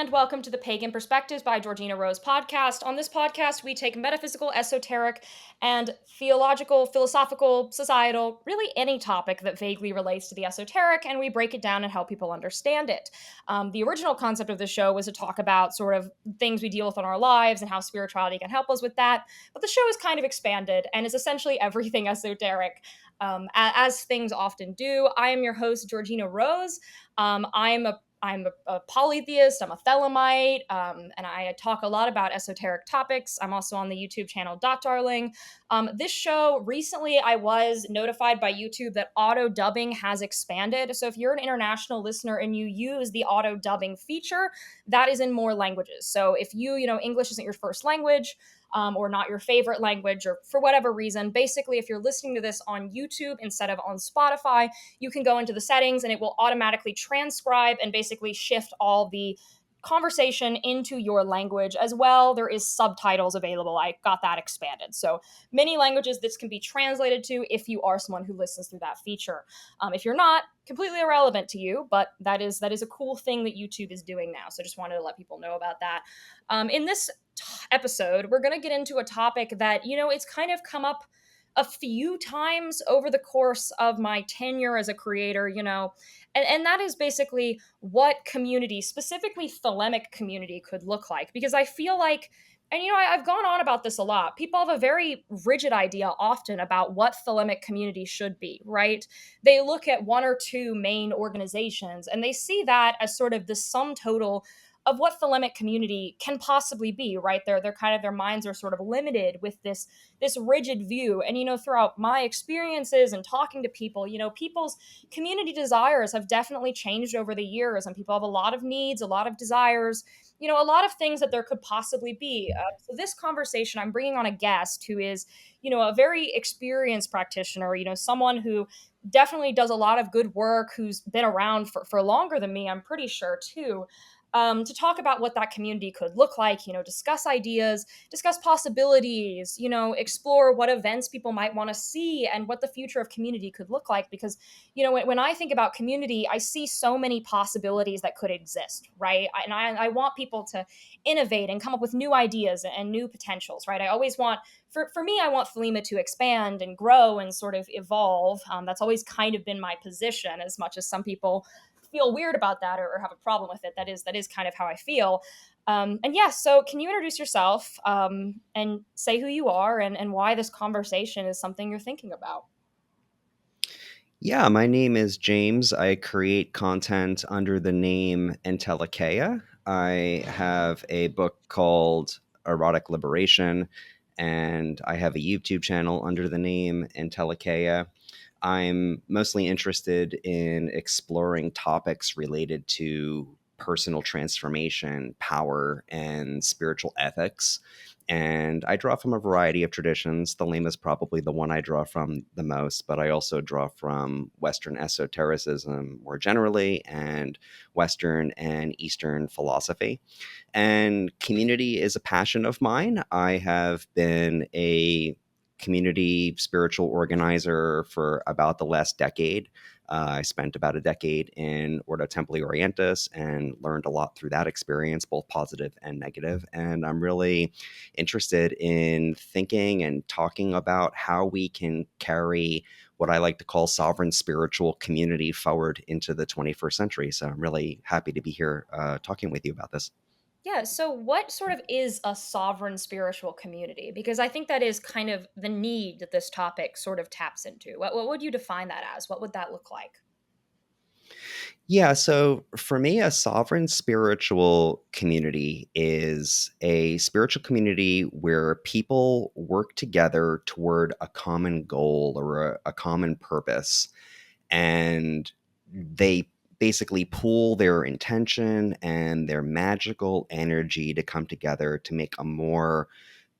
and welcome to the Pagan Perspectives by Georgina Rose podcast. On this podcast, we take metaphysical, esoteric, and theological, philosophical, societal, really any topic that vaguely relates to the esoteric, and we break it down and help people understand it. The original concept of the show was to talk about sort of things we deal with in our lives and how spirituality can help us with that, but the show is kind of expanded and is essentially everything esoteric. As things often do. I am your host, Georgina Rose. I'm a polytheist. I'm a Thelemic, and I talk a lot about esoteric topics. I'm also on the YouTube channel Dot Darling. This show recently, I was notified by YouTube that auto dubbing has expanded. So if you're an international listener and you use the auto dubbing feature, that is in more languages. So if English isn't your first language, or not your favorite language, or for whatever reason, basically, if you're listening to this on YouTube instead of on Spotify, you can go into the settings and it will automatically transcribe and basically shift all the conversation into your language as well. There is subtitles available. I got that expanded. So many languages this can be translated to if you are someone who listens through that feature. If you're not, completely irrelevant to you, but that is a cool thing that YouTube is doing now. So just wanted to let people know about that. In this episode, we're going to get into a topic that, it's kind of come up a few times over the course of my tenure as a creator, and that is basically what community, specifically Thelemic community, could look like. Because I feel like, and I've gone on about this a lot, people have a very rigid idea often about what Thelemic community should be, right? They look at one or two main organizations and they see that as sort of the sum total of what Thelemic community can possibly be, right? They're kind of, their minds are sort of limited with this rigid view. And throughout my experiences and talking to people, people's community desires have definitely changed over the years, and people have a lot of needs, a lot of desires, a lot of things that there could possibly be. So this conversation, I'm bringing on a guest who is, a very experienced practitioner, someone who definitely does a lot of good work, who's been around for longer than me, I'm pretty sure too, to talk about what that community could look like, discuss ideas, discuss possibilities, explore what events people might want to see and what the future of community could look like. Because, when I think about community, I see so many possibilities that could exist, right? I want people to innovate and come up with new ideas and new potentials, right? I always want, for me, I want Thelema to expand and grow and sort of evolve. That's always kind of been my position, as much as some people feel weird about that or have a problem with it. That is kind of how I feel. And yeah, so can you introduce yourself, and say who you are and why this conversation is something you're thinking about? Yeah, my name is James. I create content under the name Entelecheia. I have a book called Erotic Liberation, and I have a YouTube channel under the name Entelecheia. I'm mostly interested in exploring topics related to personal transformation, power, and spiritual ethics. And I draw from a variety of traditions. The Lama is probably the one I draw from the most, but I also draw from Western esotericism more generally and Western and Eastern philosophy. And community is a passion of mine. I have been a community spiritual organizer for about the last decade. I spent about a decade in Ordo Templi Orientis and learned a lot through that experience, both positive and negative. And I'm really interested in thinking and talking about how we can carry what I like to call sovereign spiritual community forward into the 21st century. So I'm really happy to be here talking with you about this. Yeah, so what sort of is a sovereign spiritual community? Because I think that is kind of the need that this topic sort of taps into. What would you define that as? What would that look like? Yeah, so for me, a sovereign spiritual community is a spiritual community where people work together toward a common goal or a common purpose. And they basically pool their intention and their magical energy to come together to make a more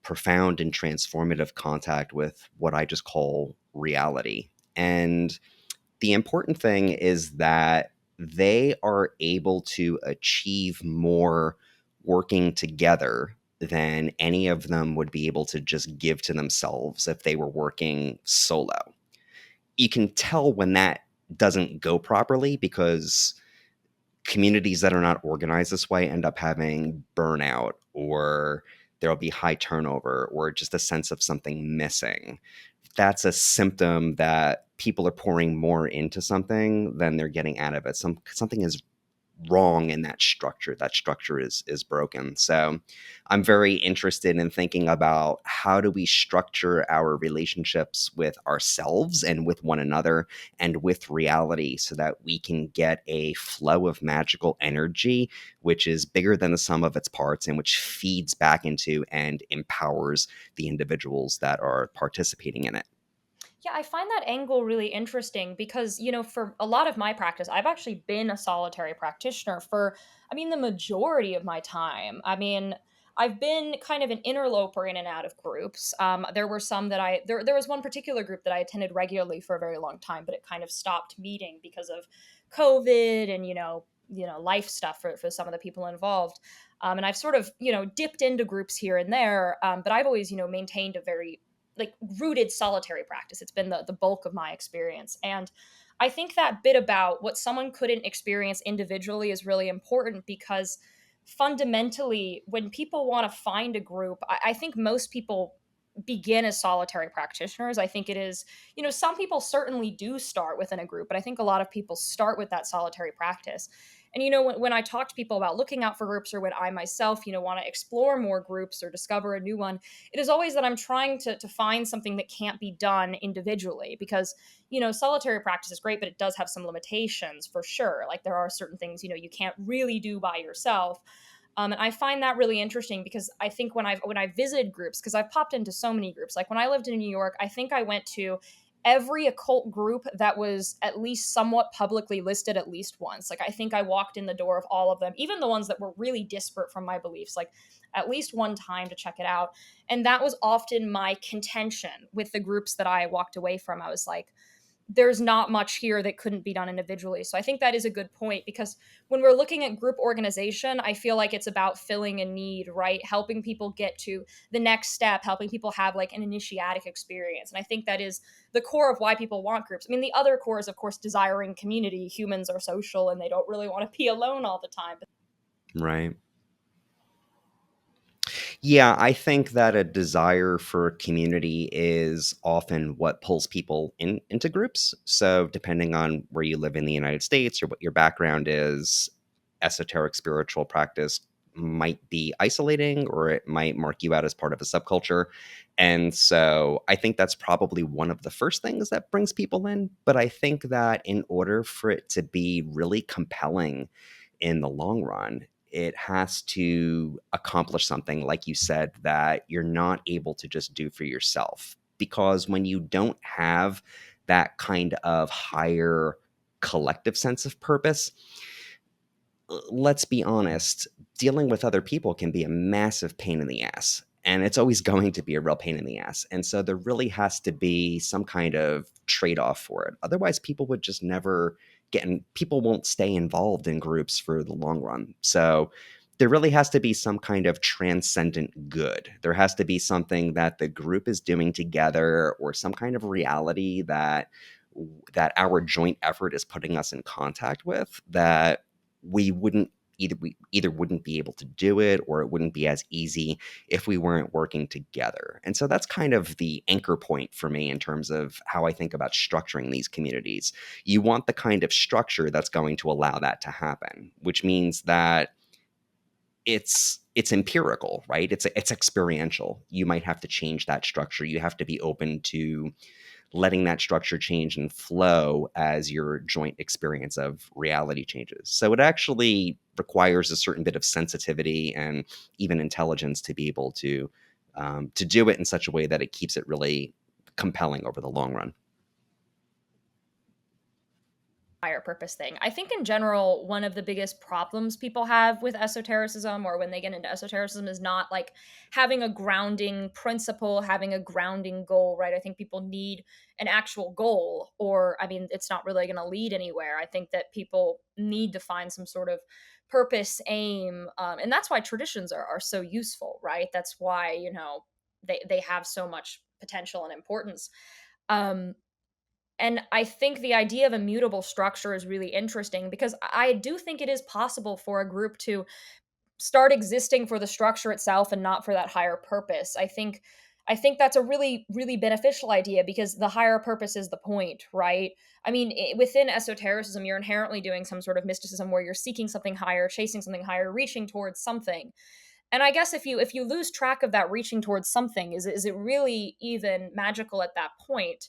profound and transformative contact with what I just call reality. And the important thing is that they are able to achieve more working together than any of them would be able to just give to themselves if they were working solo. You can tell when that doesn't go properly because communities that are not organized this way end up having burnout, or there'll be high turnover, or just a sense of something missing. That's a symptom that people are pouring more into something than they're getting out of it. Something is wrong in that structure. That structure is broken. So I'm very interested in thinking about how do we structure our relationships with ourselves and with one another and with reality, so that we can get a flow of magical energy which is bigger than the sum of its parts, and which feeds back into and empowers the individuals that are participating in it. Yeah, I find that angle really interesting because, for a lot of my practice, I've actually been a solitary practitioner for, the majority of my time. I've been kind of an interloper in and out of groups. There were some that there was one particular group that I attended regularly for a very long time, but it kind of stopped meeting because of COVID and, life stuff for some of the people involved. And I've sort of, dipped into groups here and there, but I've always, maintained a very like rooted solitary practice. It's been the bulk of my experience. And I think that bit about what someone couldn't experience individually is really important because fundamentally, when people want to find a group, I think most people begin as solitary practitioners. I think it is, some people certainly do start within a group, but I think a lot of people start with that solitary practice. And when I talk to people about looking out for groups, or when I myself, want to explore more groups or discover a new one, it is always that I'm trying to find something that can't be done individually because, solitary practice is great, but it does have some limitations for sure. Like there are certain things, you can't really do by yourself. And I find that really interesting because I think when I visited groups, because I've popped into so many groups, like when I lived in New York, I think I went to every occult group that was at least somewhat publicly listed at least once. Like I think I walked in the door of all of them, even the ones that were really disparate from my beliefs, like at least one time to check it out. And that was often my contention with the groups that I walked away from. I was like, there's not much here that couldn't be done individually. So I think that is a good point because when we're looking at group organization, I feel like it's about filling a need, right? Helping people get to the next step, helping people have like an initiatic experience. And I think that is the core of why people want groups. The other core is, of course, desiring community. Humans are social and they don't really want to be alone all the time. Right. Yeah, I think that a desire for community is often what pulls people into groups. So, depending on where you live in the United States or what your background is, esoteric spiritual practice might be isolating, or it might mark you out as part of a subculture. And so I think that's probably one of the first things that brings people in. But I think that in order for it to be really compelling in the long run, it has to accomplish something, like you said, that you're not able to just do for yourself. Because when you don't have that kind of higher collective sense of purpose, let's be honest, dealing with other people can be a massive pain in the ass. And it's always going to be a real pain in the ass. And so there really has to be some kind of trade off for it. Otherwise, people would just never get in, people won't stay involved in groups for the long run. So there really has to be some kind of transcendent good. There has to be something that the group is doing together, or some kind of reality that our joint effort is putting us in contact with, that we either wouldn't be able to do it, or it wouldn't be as easy if we weren't working together. And so that's kind of the anchor point for me in terms of how I think about structuring these communities. You want the kind of structure that's going to allow that to happen, which means that it's empirical, right? It's experiential. You might have to change that structure. You have to be open to letting that structure change and flow as your joint experience of reality changes. So it actually requires a certain bit of sensitivity and even intelligence to be able to do it in such a way that it keeps it really compelling over the long run. Higher purpose thing. I think in general, one of the biggest problems people have with esotericism or when they get into esotericism is not like having a grounding principle, having a grounding goal, right? I think people need an actual goal, or it's not really going to lead anywhere. I think that people need to find some sort of purpose, aim, and that's why traditions are so useful, right? That's why, they have so much potential and importance. Um, And I think the idea of immutable structure is really interesting because I do think it is possible for a group to start existing for the structure itself and not for that higher purpose. I think that's a really really beneficial idea because the higher purpose is the point, right? I mean, within esotericism, you're inherently doing some sort of mysticism where you're seeking something higher, chasing something higher, reaching towards something. And I guess if you lose track of that reaching towards something, is it really even magical at that point?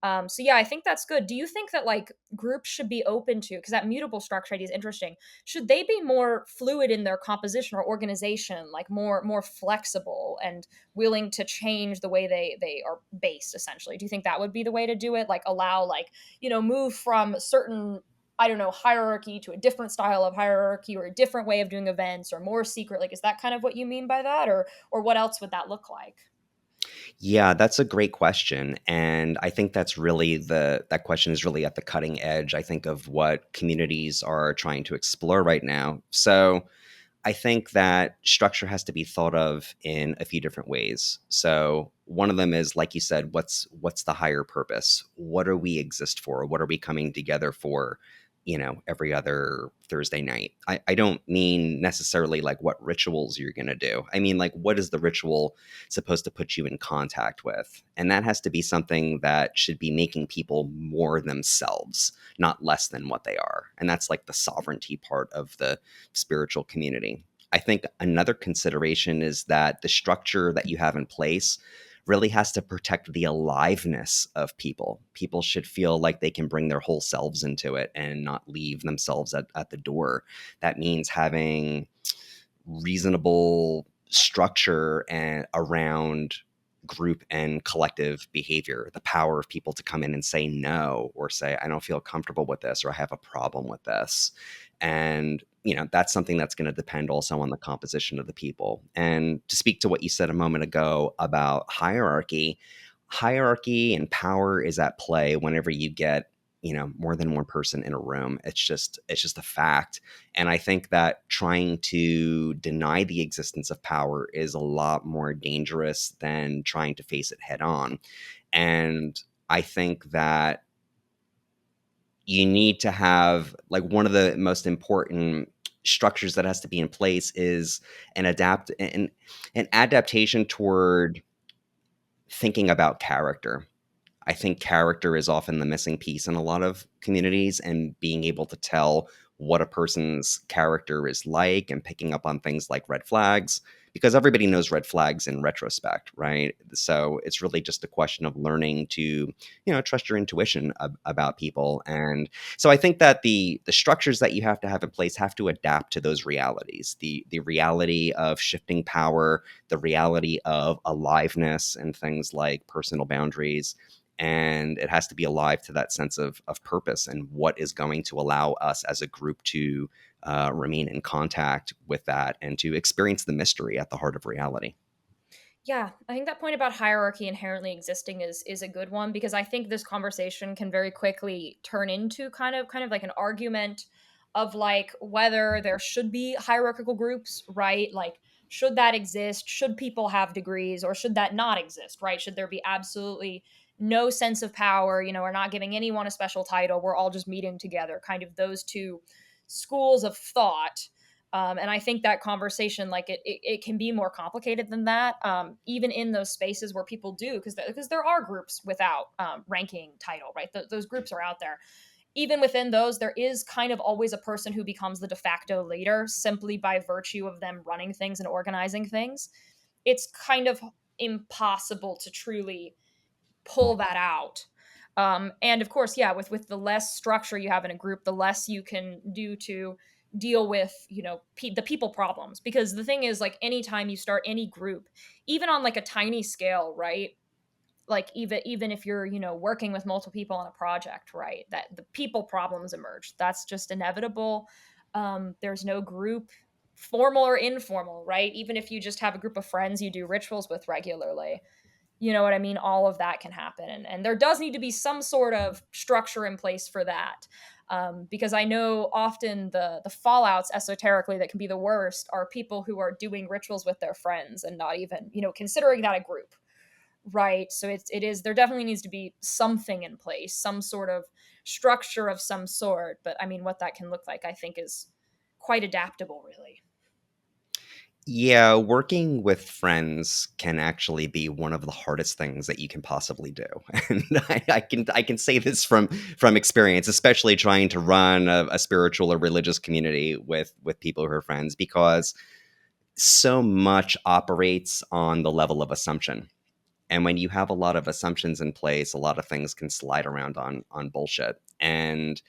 So yeah, I think that's good. Do you think that like groups should be open to, because that mutable structure idea is interesting. Should they be more fluid in their composition or organization, like more flexible and willing to change the way they are based essentially? Do you think that would be the way to do it? Like allow like, move from certain, I don't know, hierarchy to a different style of hierarchy or a different way of doing events or more secret? Like is that kind of what you mean by that, or what else would that look like? Yeah, that's a great question. And I think that's really that question is really at the cutting edge, I think, of what communities are trying to explore right now. So I think that structure has to be thought of in a few different ways. So one of them is, like you said, what's the higher purpose? What are we exist for? What are we coming together for? Every other Thursday night. I don't mean necessarily like what rituals you're going to do. I mean, like, what is the ritual supposed to put you in contact with? And that has to be something that should be making people more themselves, not less than what they are. And that's like the sovereignty part of the spiritual community. I think another consideration is that the structure that you have in place really has to protect the aliveness of people. People should feel like they can bring their whole selves into it and not leave themselves at the door. That means having reasonable structure and around group and collective behavior, the power of people to come in and say no, or say I don't feel comfortable with this, or I have a problem with this. And that's something that's going to depend also on the composition of the people. And to speak to what you said a moment ago about hierarchy and power is at play whenever you get more than one person in a room. It's just a fact. And I think that trying to deny the existence of power is a lot more dangerous than trying to face it head on. And I think that you need to have, like, one of the most important structures that has to be in place is an adaptation toward thinking about character. I think character is often the missing piece in a lot of communities, and being able to tell what a person's character is like and picking up on things like red flags, because everybody knows red flags in retrospect, right? So it's really just a question of learning to, trust your intuition about people. And so I think that the structures that you have to have in place have to adapt to those realities, the reality of shifting power, the reality of aliveness and things like personal boundaries, and it has to be alive to that sense of purpose and what is going to allow us as a group to remain in contact with that and to experience the mystery at the heart of reality. Yeah, I think that point about hierarchy inherently existing is a good one because I think this conversation can very quickly turn into kind of like an argument of like whether there should be hierarchical groups, right? Like should that exist? Should people have degrees or should that not exist, right? Should there be absolutely no sense of power? We're not giving anyone a special title. We're all just meeting together. Kind of those two schools of thought. And I think that conversation, like it can be more complicated than that, even in those spaces where people do, because there are groups without ranking title, right? Those groups are out there. Even within those, there is kind of always a person who becomes the de facto leader simply by virtue of them running things and organizing things. It's kind of impossible to truly pull that out. And of course, yeah, with the less structure you have in a group, the less you can do to deal with the people problems. Because the thing is, like, anytime you start any group, even on like a tiny scale, right? Like even if you're working with multiple people on a project, right? That the people problems emerge. That's just inevitable. There's no group, formal or informal, right? Even if you just have a group of friends you do rituals with regularly, you know what I mean? All of that can happen. And there does need to be some sort of structure in place for that. Because I know often the fallouts esoterically that can be the worst are people who are doing rituals with their friends and not even, considering that a group, Right. So it is there definitely needs to be something in place, some sort of structure of some sort. But I mean, what that can look like, I think, is quite adaptable, really. Yeah, working with friends can actually be one of the hardest things that you can possibly do, and I can say this from experience, especially trying to run a spiritual or religious community with people who are friends, because so much operates on the level of assumption. And when you have a lot of assumptions in place, a lot of things can slide around on bullshit. And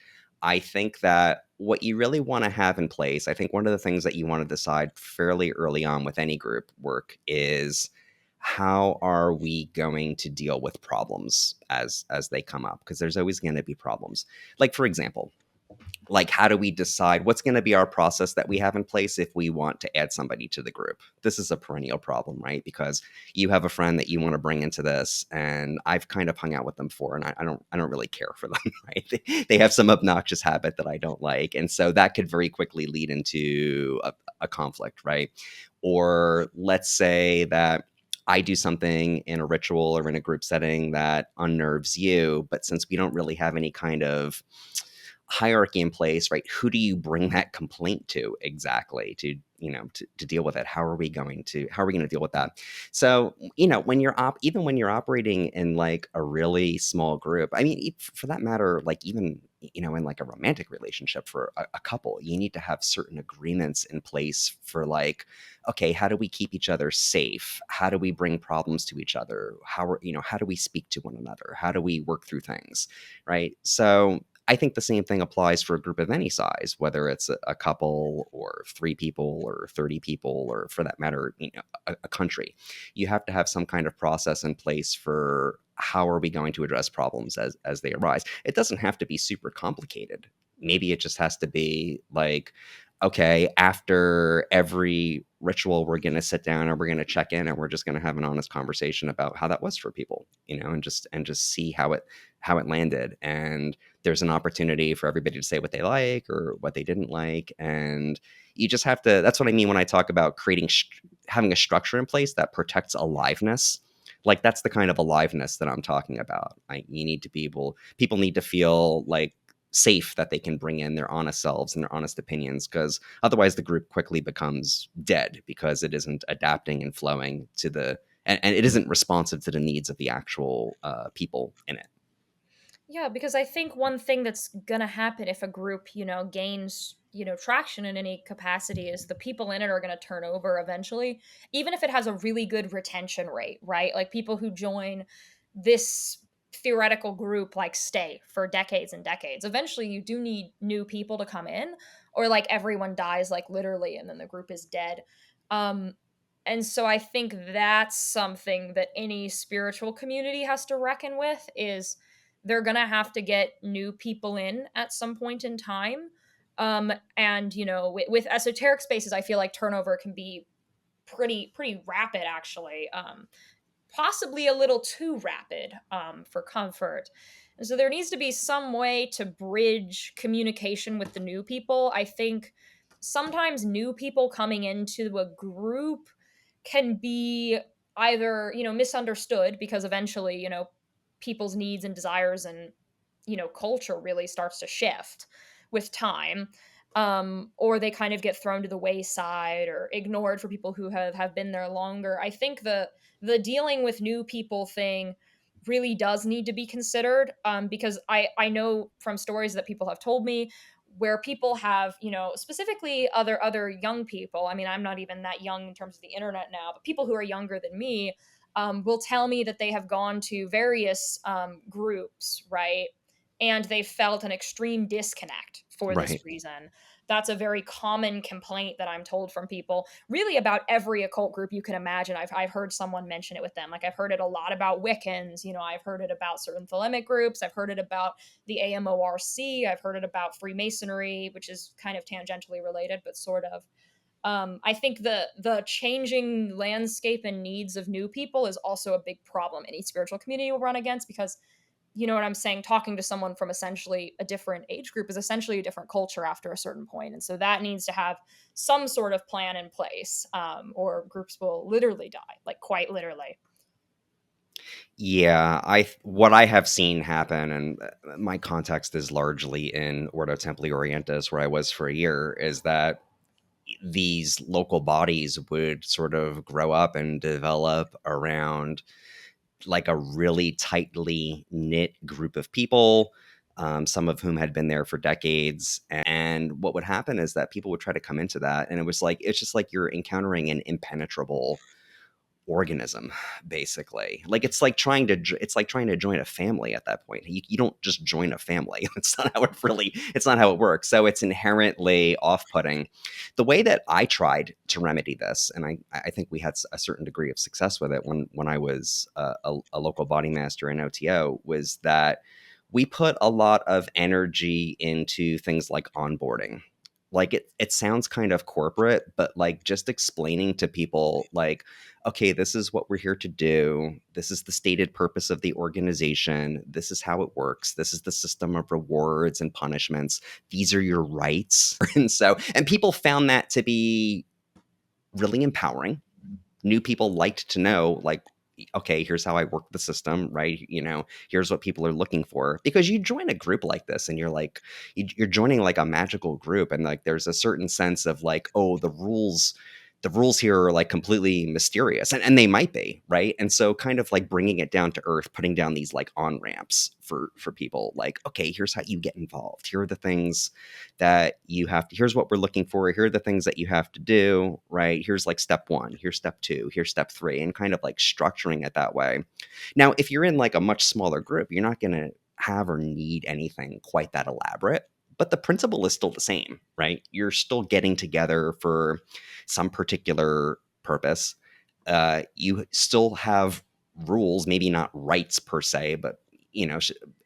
I think that what you really want to have in place, I think one of the things that you want to decide fairly early on with any group work is how are we going to deal with problems as they come up, because there's always going to be problems. Like, for example, like, how do we decide what's going to be our process that we have in place if we want to add somebody to the group? This is a perennial problem, right? Because you have a friend that you want to bring into this, and I've kind of hung out with them before, and I don't really care for them, right? They have some obnoxious habit that I don't like, and so that could very quickly lead into a conflict, right? Or let's say that I do something in a ritual or in a group setting that unnerves you, but since we don't really have any kind of hierarchy in place, right? Who do you bring that complaint to exactly to, to deal with it? How are we going to deal with that? So, when even when you're operating in like a really small group, I mean, for that matter, like even, in like a romantic relationship for a couple, you need to have certain agreements in place for like, okay, how do we keep each other safe? How do we bring problems to each other? How do we speak to one another? How do we work through things? Right. So, I think the same thing applies for a group of any size, whether it's a couple or three people or 30 people, or for that matter, a country. You have to have some kind of process in place for how are we going to address problems as they arise. It doesn't have to be super complicated. Maybe it just has to be like, okay, after every ritual, we're going to sit down and we're going to check in and we're just going to have an honest conversation about how that was for people, and just see how it landed. And there's an opportunity for everybody to say what they like or what they didn't like. And you just have to, that's what I mean when I talk about having a structure in place that protects aliveness. Like, that's the kind of aliveness that I'm talking about. You need to be people need to feel like safe, that they can bring in their honest selves and their honest opinions, because otherwise the group quickly becomes dead because it isn't adapting and flowing and it isn't responsive to the needs of the actual people in it. Yeah, because I think one thing that's gonna happen if a group, gains, traction in any capacity is the people in it are gonna turn over eventually, even if it has a really good retention rate, right? Like people who join this theoretical group like stay for decades and decades. Eventually you do need new people to come in, or like everyone dies like literally and then the group is dead. Um and so I think that's something that any spiritual community has to reckon with, is they're going to have to get new people in at some point in time. And with esoteric spaces, I feel like turnover can be pretty rapid actually. Possibly a little too rapid for comfort. And so there needs to be some way to bridge communication with the new people. I think sometimes new people coming into a group can be either, misunderstood because eventually, people's needs and desires and, culture really starts to shift with time. Or they kind of get thrown to the wayside or ignored for people who have been there longer. I think the dealing with new people thing really does need to be considered, because I know from stories that people have told me where people have, specifically other young people. I mean, I'm not even that young in terms of the internet now, but people who are younger than me will tell me that they have gone to various groups, right? And they felt an extreme disconnect for this Right. reason. That's a very common complaint that I'm told from people, really about every occult group you can imagine. I've heard someone mention it with them. Like I've heard it a lot about Wiccans, I've heard it about certain Thelemic groups, I've heard it about the AMORC, I've heard it about Freemasonry, which is kind of tangentially related, but sort of. I think the changing landscape and needs of new people is also a big problem any spiritual community will run against, because you know what I'm saying, talking to someone from essentially a different age group is essentially a different culture after a certain point. And so that needs to have some sort of plan in place, or groups will literally die, like quite literally. Yeah, what I have seen happen, and my context is largely in Ordo Templi Orientis, where I was for a year, is that these local bodies would sort of grow up and develop around like a really tightly knit group of people, some of whom had been there for decades. And what would happen is that people would try to come into that, and it's just like you're encountering an impenetrable organism, basically. Like it's like trying to join a family at that point. You don't just join a family. It's not how it works. So it's inherently off-putting. The way that I tried to remedy this, and I think we had a certain degree of success with it when I was a local body master in OTO, was that we put a lot of energy into things like onboarding. Like it sounds kind of corporate, but like just explaining to people like, okay, this is what we're here to do. This is the stated purpose of the organization. This is how it works. This is the system of rewards and punishments. These are your rights. And people found that to be really empowering. New people liked to know, like, okay, here's how I work the system, right? Here's what people are looking for. Because you join a group like this and you're like, you're joining like a magical group. And like, there's a certain sense of like, oh, the rules here are like completely mysterious, and they might be, right? And so kind of like bringing it down to earth, putting down these like on ramps for people, like, okay, here's how you get involved. Here are the things that you have to, here's what we're looking for. Here are the things that you have to do, right? Here's like step one, here's step two, here's step three, and kind of like structuring it that way. Now, if you're in like a much smaller group, you're not going to have or need anything quite that elaborate, but the principle is still the same, right? You're still getting together for some particular purpose. You still have rules, maybe not rights per se, but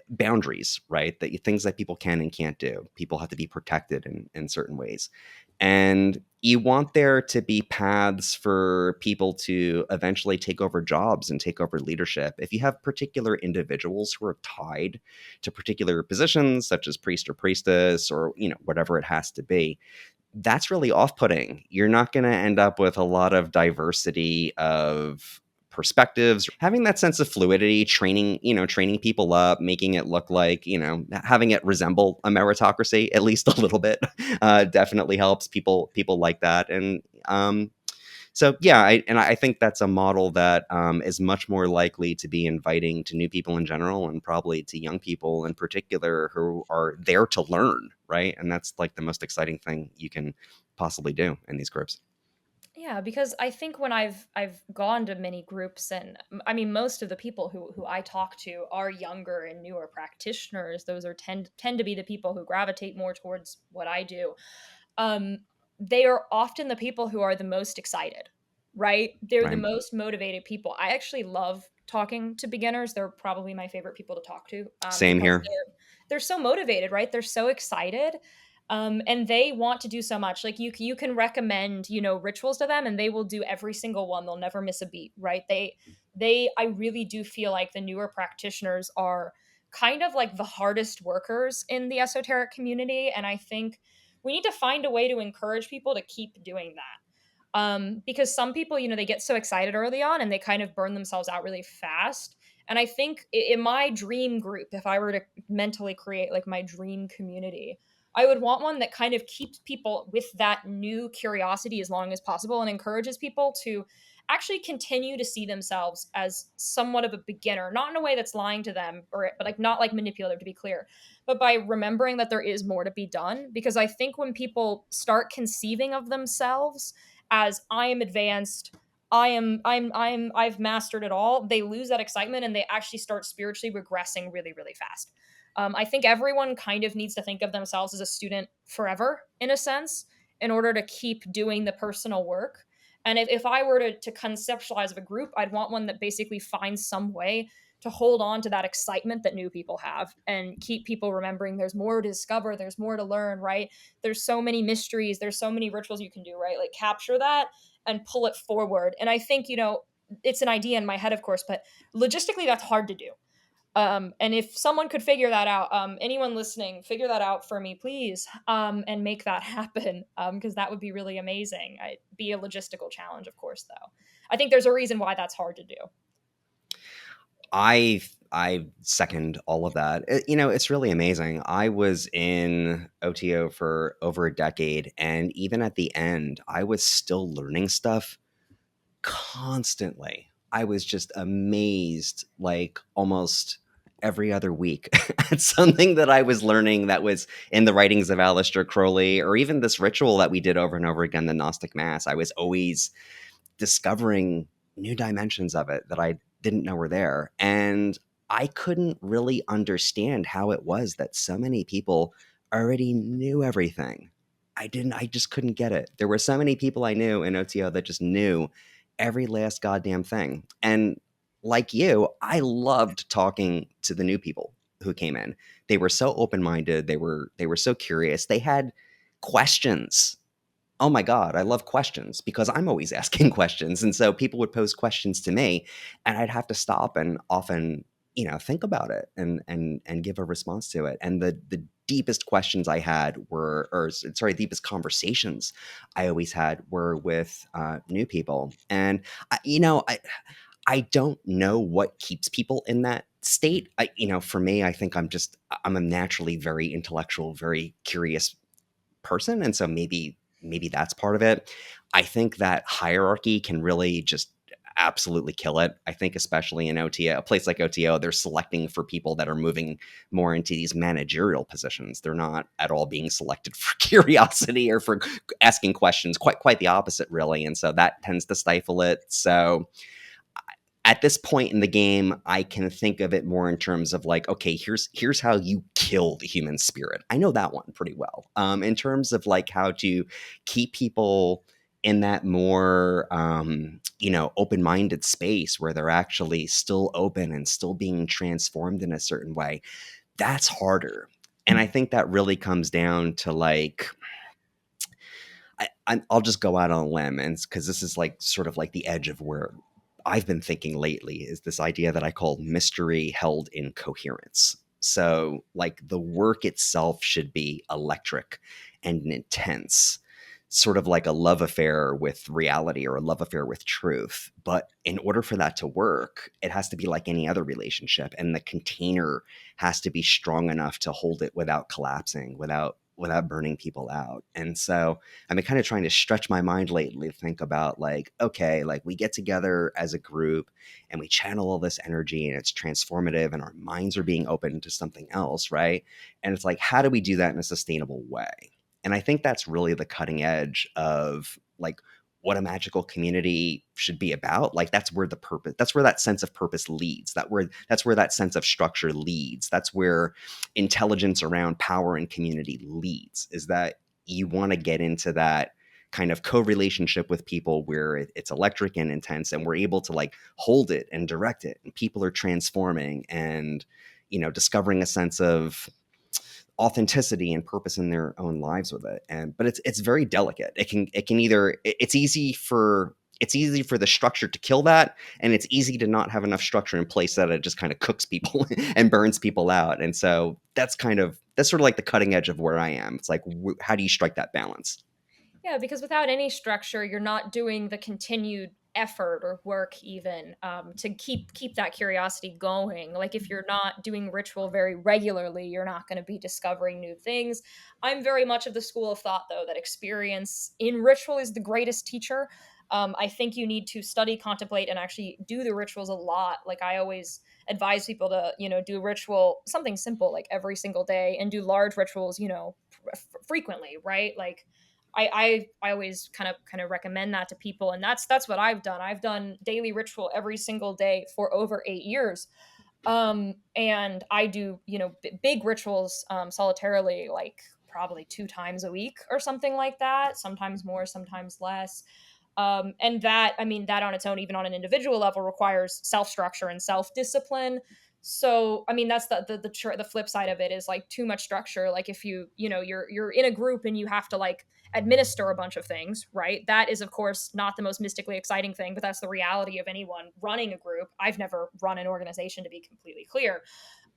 boundaries, right? Things that people can and can't do. People have to be protected in certain ways. And you want there to be paths for people to eventually take over jobs and take over leadership. If you have particular individuals who are tied to particular positions, such as priest or priestess, or whatever it has to be, that's really off-putting. You're not going to end up with a lot of diversity of perspectives. Having that sense of fluidity, training people up, making it look like, having it resemble a meritocracy at least a little bit, definitely helps. People like that. And so yeah, I think that's a model that is much more likely to be inviting to new people in general, and probably to young people in particular who are there to learn, right? And that's like the most exciting thing you can possibly do in these groups. Yeah, because I think when I've gone to many groups, and I mean most of the people who I talk to are younger and newer practitioners. Those are tend to be the people who gravitate more towards what I do. um, they are often the people who are the most excited, right? They're the Right. most motivated people. I actually love talking to beginners. They're probably my favorite people to talk to, Same because here. they're so motivated, right? They're so excited. And they want to do so much. Like you can recommend, rituals to them, and they will do every single one. They'll never miss a beat, right? I really do feel like the newer practitioners are kind of like the hardest workers in the esoteric community, and I think we need to find a way to encourage people to keep doing that. Because some people, they get so excited early on and they kind of burn themselves out really fast. And I think in my dream group, if I were to mentally create like my dream community, I would want one that kind of keeps people with that new curiosity as long as possible and encourages people to actually continue to see themselves as somewhat of a beginner, not in a way that's lying to them, but like not like manipulative, to be clear, but by remembering that there is more to be done. Because I think when people start conceiving of themselves as I am advanced, I've mastered it all, they lose that excitement and they actually start spiritually regressing really, really fast. I think everyone kind of needs to think of themselves as a student forever, in a sense, in order to keep doing the personal work. And if I were to conceptualize of a group, I'd want one that basically finds some way to hold on to that excitement that new people have and keep people remembering there's more to discover, there's more to learn, right? There's so many mysteries, there's so many rituals you can do, right? Like capture that and pull it forward. And I think, it's an idea in my head, of course, but logistically that's hard to do. And if someone could figure that out, anyone listening, figure that out for me, please, and make that happen, because that would be really amazing. It'd be a logistical challenge, of course, though. I think there's a reason why that's hard to do. I second all of that. It's really amazing. I was in OTO for over a decade, and even at the end, I was still learning stuff constantly. I was just amazed, like almost every other week at something that I was learning that was in the writings of Aleister Crowley, or even this ritual that we did over and over again, the Gnostic Mass. I was always discovering new dimensions of it that I didn't know were there. And I couldn't really understand how it was that so many people already knew everything. I just couldn't get it. There were so many people I knew in OTO that just knew every last goddamn thing. And like you, I loved talking to the new people who came in. They were so open-minded, they were so curious. They had questions. Oh my god, I love questions because I'm always asking questions, and so people would pose questions to me, and I'd have to stop and often, think about it and give a response to it. And the deepest questions I had were, or sorry, deepest conversations I always had were with new people. And I don't know what keeps people in that state. For me, I think I'm a naturally very intellectual, very curious person, and so maybe that's part of it. I think that hierarchy can really just absolutely kill it. I think especially in OTO, a place like OTO, they're selecting for people that are moving more into these managerial positions. They're not at all being selected for curiosity or for asking questions. Quite the opposite, really. And so that tends to stifle it. So at this point in the game, I can think of it more in terms of like, okay, here's how you kill the human spirit. I know that one pretty well. In terms of like how to keep people in that more open-minded space where they're actually still open and still being transformed in a certain way, that's harder. And I think that really comes down to like I'll just go out on a limb, and because this is like sort of like the edge of where I've been thinking lately is this idea that I call mystery held in coherence. So, like, the work itself should be electric and intense, sort of like a love affair with reality or a love affair with truth. But in order for that to work, it has to be like any other relationship, and the container has to be strong enough to hold it without collapsing, without burning people out. And so I've been kind of trying to stretch my mind lately to think about like, okay, like we get together as a group and we channel all this energy and it's transformative and our minds are being opened to something else, right? And it's like, how do we do that in a sustainable way? And I think that's really the cutting edge of like what a magical community should be about. Like that's where that sense of purpose leads. That's where that sense of structure leads. That's where intelligence around power and community leads, is that you want to get into that kind of co-relationship with people where it's electric and intense, and we're able to like hold it and direct it, and people are transforming and discovering a sense of authenticity and purpose in their own lives with it. And but it's very delicate. It can either it's easy for the structure to kill that, and it's easy to not have enough structure in place that it just kind of cooks people and burns people out. And so that's sort of like the cutting edge of where I am. It's like, how do you strike that balance? Yeah, because without any structure, you're not doing the continued effort or work even to keep that curiosity going. Like if you're not doing ritual very regularly, you're not going to be discovering new things. I'm very much of the school of thought, though, that experience in ritual is the greatest teacher. I think you need to study, contemplate, and actually do the rituals a lot. Like I always advise people to, do ritual, something simple like every single day, and do large rituals, frequently, right? Like I always kind of recommend that to people, and that's what I've done. I've done daily ritual every single day for over 8 years, and I do big rituals solitarily, like probably 2 times a week or something like that. Sometimes more, sometimes less. And that, I mean, that on its own, even on an individual level, requires self structure and self discipline. So I mean that's the flip side of it, is like too much structure. Like if you're in a group and you have to like administer a bunch of things, right? That is of course not the most mystically exciting thing, but that's the reality of anyone running a group. I've never run an organization, to be completely clear.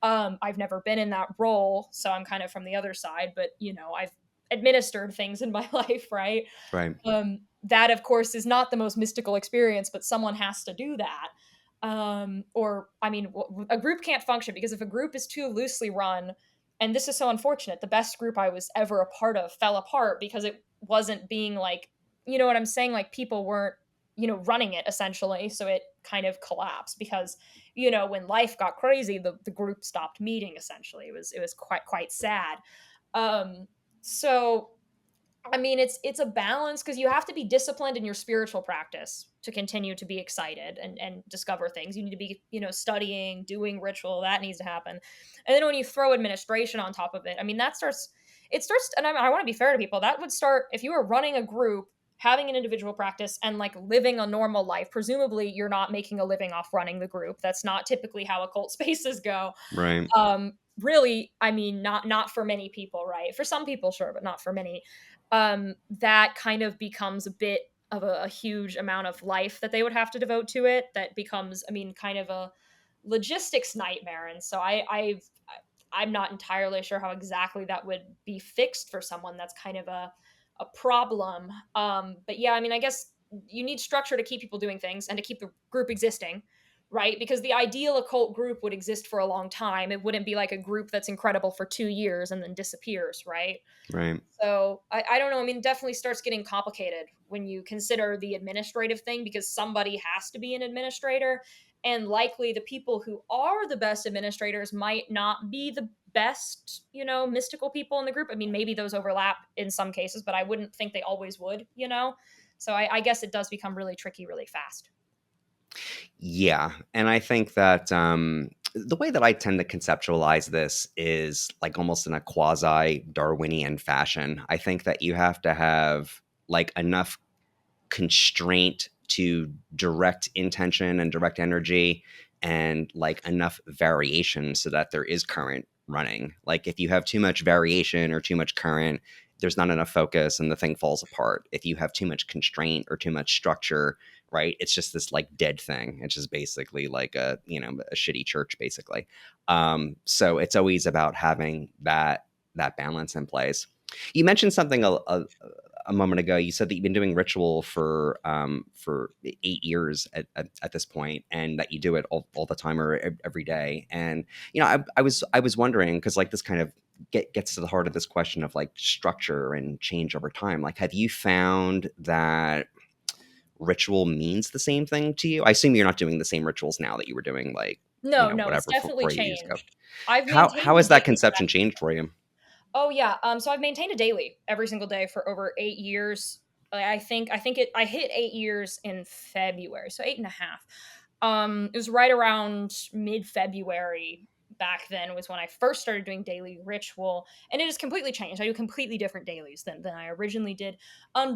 I've never been in that role, so I'm kind of from the other side, but I've administered things in my life, right? Right. That of course is not the most mystical experience, but someone has to do that. Or I mean, a group can't function because if a group is too loosely run, and this is so unfortunate, the best group I was ever a part of fell apart because it wasn't being like, you know what I'm saying, like people weren't, running it essentially, so it kind of collapsed because, when life got crazy, the group stopped meeting essentially. It was quite sad. um so I mean, it's a balance because you have to be disciplined in your spiritual practice to continue to be excited and discover things. You need to be, studying, doing ritual. That needs to happen. And then when you throw administration on top of it, I mean, it starts, and I want to be fair to people. That would start if you were running a group, having an individual practice, and like living a normal life. Presumably, you're not making a living off running the group. That's not typically how occult spaces go. Right. Really, I mean, not for many people, right? For some people, sure, but not for many. That kind of becomes a bit of a huge amount of life that they would have to devote to it. That becomes, I mean, kind of a logistics nightmare. And so I'm not entirely sure how exactly that would be fixed for someone. That's kind of a problem. But yeah, I mean, I guess you need structure to keep people doing things and to keep the group existing, right? Because the ideal occult group would exist for a long time. It wouldn't be like a group that's incredible for 2 years and then disappears, right? Right. So I don't know. I mean, it definitely starts getting complicated when you consider the administrative thing because somebody has to be an administrator. And likely the people who are the best administrators might not be the best, mystical people in the group. I mean, maybe those overlap in some cases, but I wouldn't think they always would. So I guess it does become really tricky really fast. Yeah, and I think that the way that I tend to conceptualize this is like almost in a quasi Darwinian fashion. I think that you have to have like enough constraint to direct intention and direct energy, and like enough variation so that there is current running. Like if you have too much variation or too much current, there's not enough focus and the thing falls apart. If you have too much constraint or too much structure, right, it's just this like dead thing. It's just basically like a shitty church basically. So it's always about having that balance in place. You mentioned something a moment ago. You said that you've been doing ritual for 8 years at this point, and that you do it all the time or every day. And I was wondering, because like this kind of gets to the heart of this question of like structure and change over time. Like, have you found that ritual means the same thing to you? I assume you're not doing the same rituals now that you were doing like No, no, it's whatever definitely 4 years ago. changed. I've How maintained a has that daily conception practice. changed for you? Oh yeah. So I've maintained a daily every single day for over 8 years. I hit 8 years in February, so 8.5. It was right around mid-February back then was when I first started doing daily ritual, and it has completely changed. I do completely different dailies than I originally did.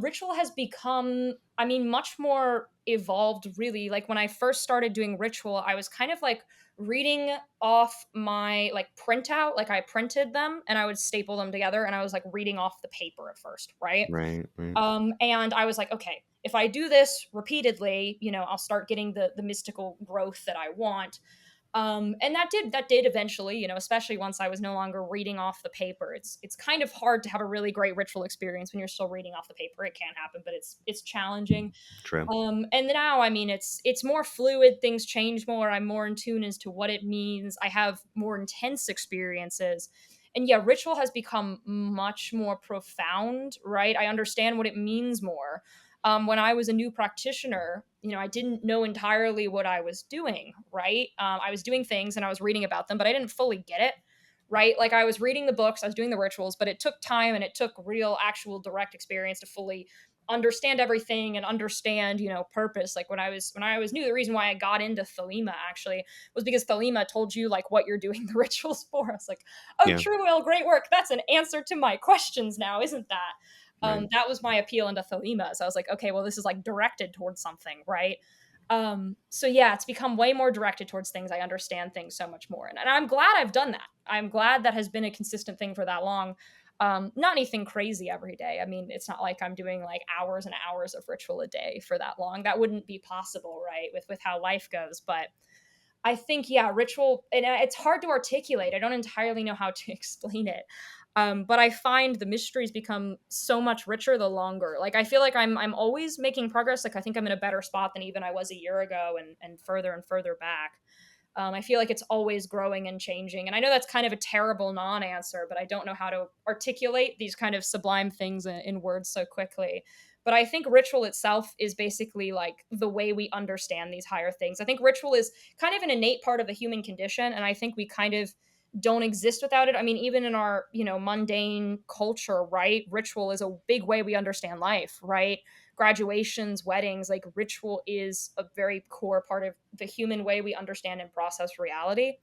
Ritual has become, I mean, much more evolved really. Like when I first started doing ritual, I was kind of like reading off my like printout, like I printed them and I would staple them together and I was like reading off the paper at first, right? Right, right. And I was like, okay, if I do this repeatedly, I'll start getting the mystical growth that I want. And that did eventually, especially once I was no longer reading off the paper. It's kind of hard to have a really great ritual experience when you're still reading off the paper. It can happen, but it's challenging. True. And now, I mean, it's more fluid. Things change more. I'm more in tune as to what it means. I have more intense experiences. And yeah, ritual has become much more profound, right? I understand what it means more. When I was a new practitioner, I didn't know entirely what I was doing, right? I was doing things and I was reading about them, but I didn't fully get it, right? Like I was reading the books, I was doing the rituals, but it took time and it took real, actual, direct experience to fully understand everything and understand, purpose. Like when I was new, the reason why I got into Thelema actually was because Thelema told you like what you're doing the rituals for. I was like, oh, Yeah. true will, great work. That's an answer to my questions now, isn't that? Right. That was my appeal into Thelema. So I was like, okay, well, this is like directed towards something, right? So yeah, it's become way more directed towards things. I understand things so much more. And I'm glad I've done that. I'm glad that has been a consistent thing for that long. Not anything crazy every day. I mean, it's not like I'm doing like hours and hours of ritual a day for that long. That wouldn't be possible, right? With how life goes. But I think, yeah, ritual, and it's hard to articulate. I don't entirely know how to explain it. But I find the mysteries become so much richer the longer. Like I feel like I'm always making progress. Like I think I'm in a better spot than even I was a year ago, and further back. I feel like it's always growing and changing. And I know that's kind of a terrible non answer, but I don't know how to articulate these kind of sublime things in words so quickly. But I think ritual itself is basically like the way we understand these higher things. I think ritual is kind of an innate part of the human condition. And I think we kind of don't exist without it. I mean, even in our, mundane culture, right? Ritual is a big way we understand life, right? Graduations, weddings, like ritual is a very core part of the human way we understand and process reality.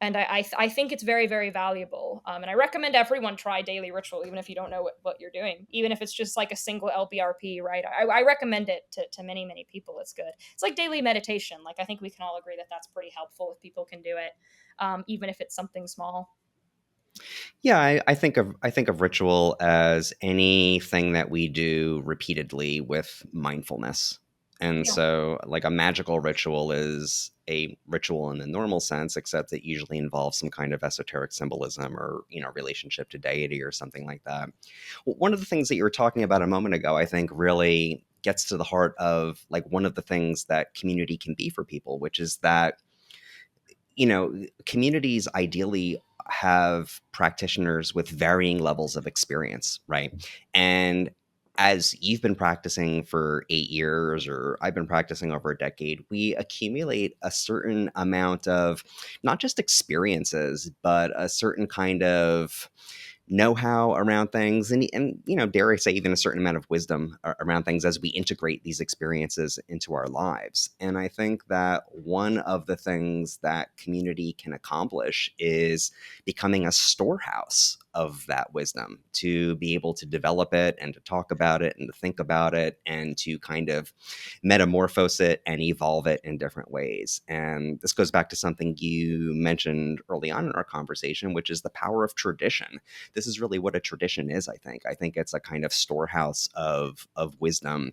And I think it's very, very valuable. And I recommend everyone try daily ritual, even if you don't know what you're doing, even if it's just like a single LBRP, right? I recommend it to many, many people. It's good. It's like daily meditation. Like, I think we can all agree that that's pretty helpful if people can do it, even if it's something small. Yeah, I think of ritual as anything that we do repeatedly with mindfulness. And Yeah. so like a magical ritual is a ritual in the normal sense, except it usually involves some kind of esoteric symbolism or, relationship to deity or something like that. One of the things that you were talking about a moment ago, I think really gets to the heart of like one of the things that community can be for people, which is that communities ideally have practitioners with varying levels of experience, right? And as you've been practicing for 8 years, or I've been practicing over a decade, we accumulate a certain amount of not just experiences, but a certain kind of know-how around things, and dare I say even a certain amount of wisdom around things as we integrate these experiences into our lives. And I think that one of the things that community can accomplish is becoming a storehouse of that wisdom, to be able to develop it and to talk about it and to think about it and to kind of metamorphose it and evolve it in different ways. And this goes back to something you mentioned early on in our conversation, which is the power of tradition. This is really what a tradition is. I think it's a kind of storehouse of wisdom.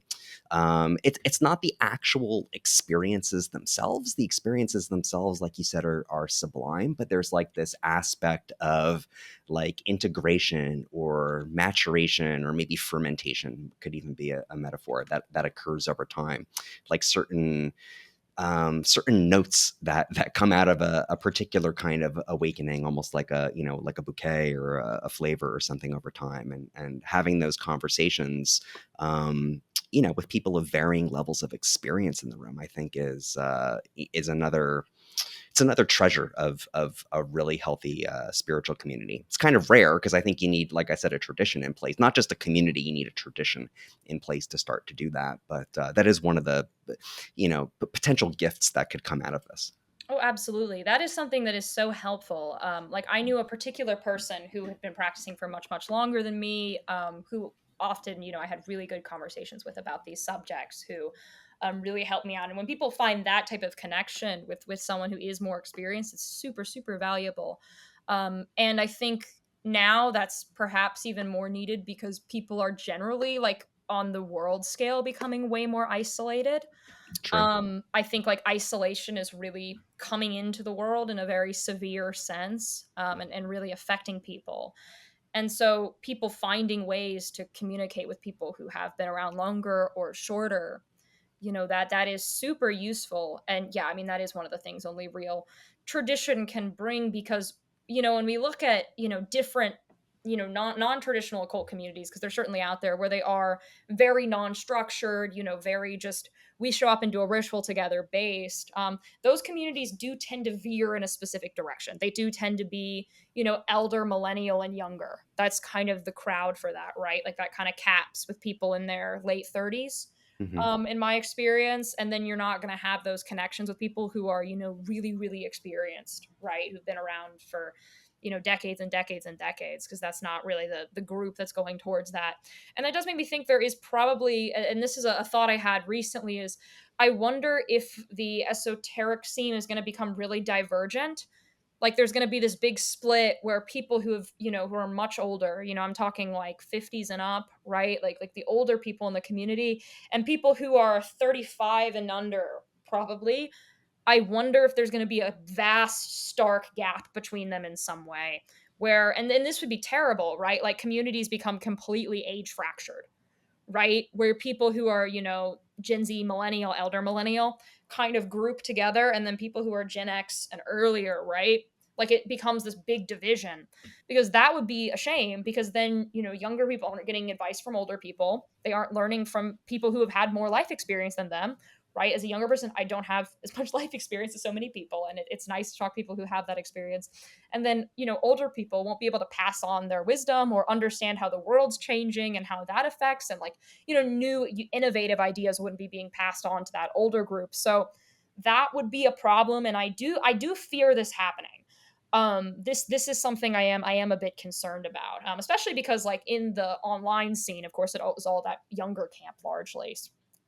It's not the actual experiences themselves. The experiences themselves, like you said, are sublime, but there's like this aspect of like integration or maturation, or maybe fermentation could even be a metaphor that occurs over time, like certain notes that come out of a particular kind of awakening, almost like a bouquet or a flavor or something over time, and having those conversations, with people of varying levels of experience in the room, I think is another it's another treasure of a really healthy spiritual community. It's kind of rare because I think you need, like I said, a tradition in place, not just a community. You need a tradition in place to start to do that. But that is one of the potential gifts that could come out of this. Oh, absolutely. That is something that is so helpful. Like I knew a particular person who had been practicing for much, much longer than me, who often, I had really good conversations with about these subjects, who really helped me out. And when people find that type of connection with someone who is more experienced, it's super, super valuable. And I think now that's perhaps even more needed because people are generally like on the world scale becoming way more isolated. True. I think like isolation is really coming into the world in a very severe sense, and really affecting people. And so people finding ways to communicate with people who have been around longer or shorter, that is super useful. And yeah, I mean, that is one of the things only real tradition can bring, because when we look at different non-traditional occult communities, because they're certainly out there where they are very non-structured, very just we show up and do a ritual together based, those communities do tend to veer in a specific direction. They do tend to be elder, millennial, and younger. That's kind of the crowd for that, right? Like that kind of caps with people in their late 30s, Hmm. in my experience. And then you're not going to have those connections with people who are really, really experienced, right, who've been around for decades and decades and decades, because that's not really the group that's going towards that. And that does make me think there is probably, and this is a thought I had recently, is I wonder if the esoteric scene is going to become really divergent. Like there's going to be this big split where people who are much older, I'm talking like 50s and up, right, like the older people in the community, and people who are 35 and under, probably. I wonder if there's going to be a vast stark gap between them in some way, where, and then this would be terrible, right? Like communities become completely age fractured, right? Where people who are, Gen Z, millennial, elder millennial kind of group together, and then people who are Gen X and earlier, right? Like it becomes this big division, because that would be a shame, because then, younger people aren't getting advice from older people. They aren't learning from people who have had more life experience than them, right? As a younger person, I don't have as much life experience as so many people, and it's nice to talk to people who have that experience. And then, older people won't be able to pass on their wisdom or understand how the world's changing and how that affects, and like, new innovative ideas wouldn't be being passed on to that older group. So that would be a problem, and I do fear this happening. This is something I am a bit concerned about, especially because like in the online scene, of course, it was all that younger camp largely.